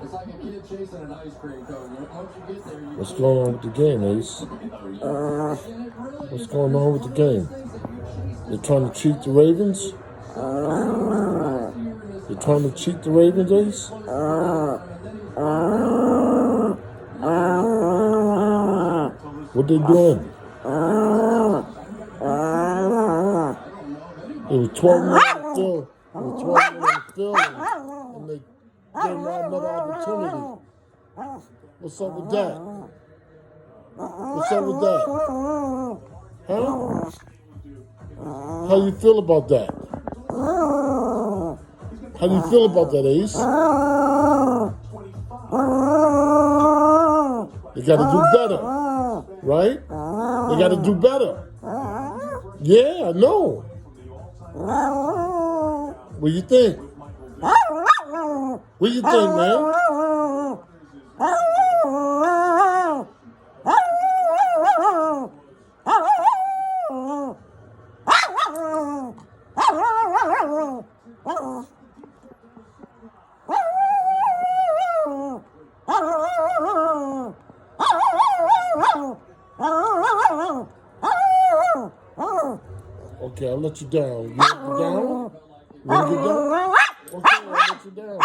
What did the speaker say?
It's like a kid chasing an ice cream cone. Once you get there, What's going on with the game, Ace? What's going on with the game? They're trying to cheat the Ravens? They're trying to cheat the Ravens, Ace? What they doing? It was 12 minutes on the field. It was 12 minutes on the field, and they gave them another opportunity. What's up with that? What's up with that? Huh? How you feel about that? How do you feel about that, Ace? They got to do better, right? They got to do better. Yeah, I know. What do you think? What do you think, man? Okay, I'll let you down. You want to get down? You want to get down? Okay, I'll let you down.